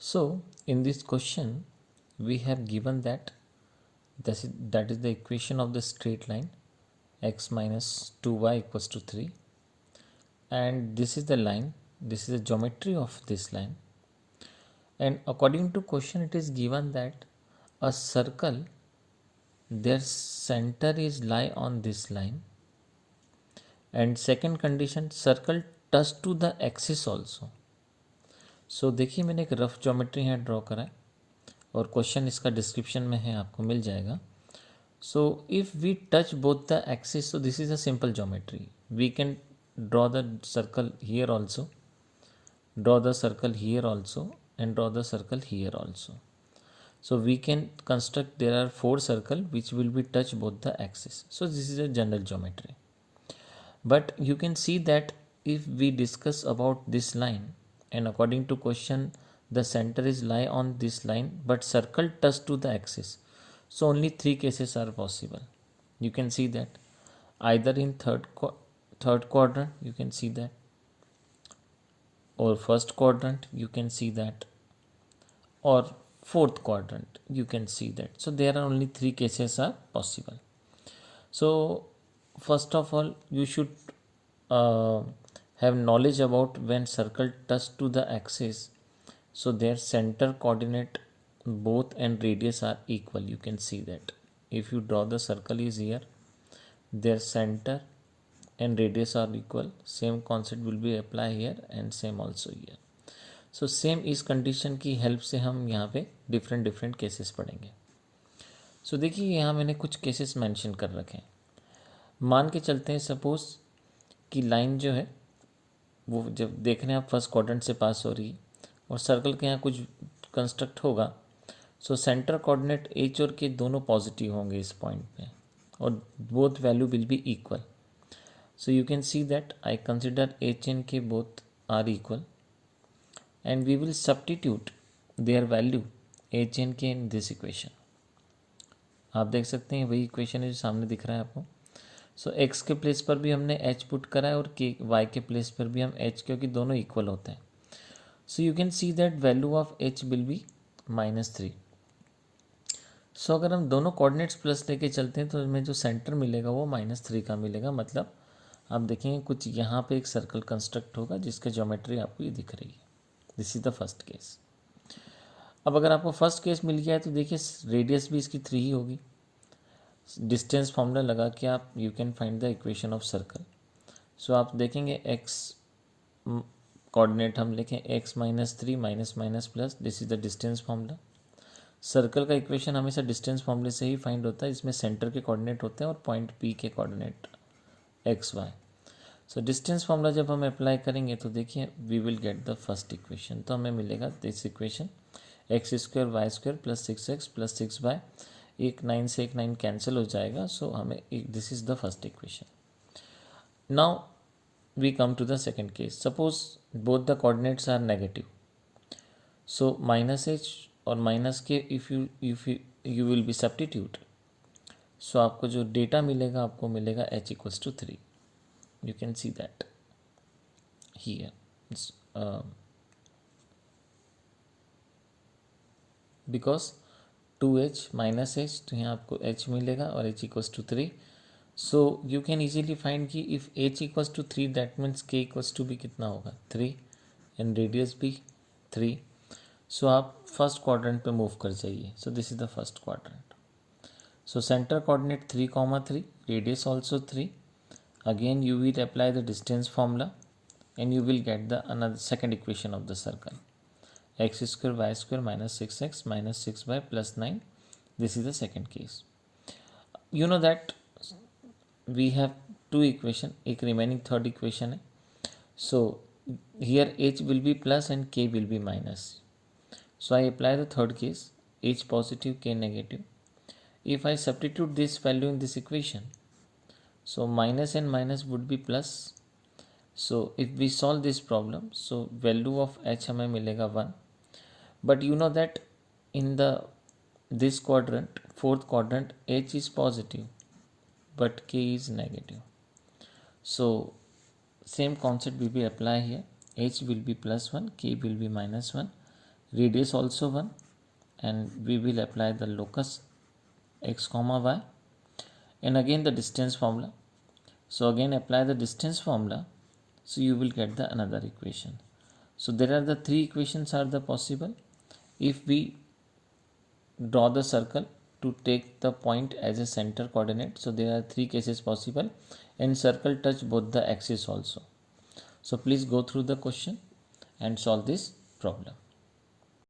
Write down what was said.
So in this question we have given that is the equation of the straight line x minus 2y equals to 3, and this is the line, this is the geometry of this line, and according to question it is given that a circle, their center is lie on this line, and second condition circle touch to the axis also. सो देखिए मैंने एक rough geometry यहाँ draw करा है और question इसका description में है, आपको मिल जाएगा. So if we touch both the axis, so this is a simple geometry. We can draw the circle here also, draw the circle here also, and draw the circle here also. So we can construct, there are 4 circles which will be touch both the axis. So this is a general geometry. But you can see that if we discuss about this line, and according to question the center is lie on this line but circle touch to the axis, so only 3 cases are possible. You can see that either in third quadrant you can see that, or first quadrant you can see that, or fourth quadrant you can see that. So there are only 3 cases are possible. So first of all you should have knowledge about when circle touch to the axis, so their center coordinate both and radius are equal. You can see that if you draw the circle is here, their center and radius are equal. Same concept will be apply here and same also here. So same इस condition की help से हम यहाँ पे different cases पढ़ेंगे. सो देखिए यहाँ मैंने कुछ केसेस मेंशन कर रखे हैं. मान के चलते हैं सपोज कि लाइन जो है वो जब देख रहे हैं आप फर्स्ट क्वाड्रेंट से पास हो रही है और सर्कल के यहाँ कुछ कंस्ट्रक्ट होगा. सो सेंटर कोऑर्डिनेट एच और के दोनों पॉजिटिव होंगे इस पॉइंट पे और both value will be equal. So you can see that I consider H and K both are equal, and we will substitute their value h and k in this equation. आप देख सकते हैं वही equation है जो सामने दिख रहा है आपको. सो x के प्लेस पर भी हमने h पुट करा है और k y के प्लेस पर भी हम h, क्योंकि दोनों इक्वल होते हैं. सो you can see that value of h will be -3. सो अगर हम दोनों कोऑर्डिनेट्स प्लस लेके चलते हैं तो हमें जो सेंटर मिलेगा वो -3 का मिलेगा. मतलब आप देखेंगे कुछ यहाँ पे एक सर्कल कंस्ट्रक्ट होगा जिसका ज्योमेट्री आपको ये दिख रही है. This is the first case. अब अगर आपको फर्स्ट केस मिल गया है तो देखिए रेडियस भी इसकी 3 ही होगी. डिस्टेंस फॉर्मूला लगा के आप you can find the equation of circle. So आप देखेंगे एक्स कोऑर्डिनेट हम लिखें X -3 minus plus, this is the distance formula. Circle का इक्वेशन हमेशा डिस्टेंस फॉर्मूले से ही फाइंड होता है. इसमें सेंटर के कोऑर्डिनेट होते हैं और पॉइंट पी के coordinate x y. So distance formula जब हम अप्लाई करेंगे तो देखिए we will get the first equation. तो हमें मिलेगा this equation x square y square plus 6x plus 6y. एक 9 से एक 9 कैंसिल हो जाएगा. सो हमें this is the first equation. Now we come to the second case. Suppose both the coordinates are negative. So -h और -k if you will be substitute, so आपको जो data मिलेगा आपको मिलेगा h = 3. You can see that here because 2h minus h, तो यहाँ आपको h मिलेगा और h = 3. So you can easily find कि if h = 3 that means k = भी कितना होगा 3 and radius भी 3. So आप फर्स्ट क्वाड्रेंट पे मूव कर जाइए. So this is the first quadrant. So center coordinate 3, 3, radius also 3. Again you will apply the distance formula and you will get the another second equation of the circle. X square y square minus 6x minus 6y plus 9. This is the second case. You know that we have two equation, एक remaining third equation है. So here h will be plus and k will be minus. So I apply the third case, h positive k negative. If I substitute this value in this equation, so minus and minus would be plus. So if we solve this problem, so value of h हमें मिलेगा 1. But you know that in this quadrant, fourth quadrant, h is positive but k is negative. So same concept will be applied here. H will be +1, k will be -1, radius also 1, and we will apply the locus x comma y, and again the distance formula. So again apply the distance formula, so you will get the another equation. So there are the three equations are the possible. If we draw the circle to take the point as a center coordinate, so there are three cases possible, and circle touch both the axis also. So please go through the question and solve this problem.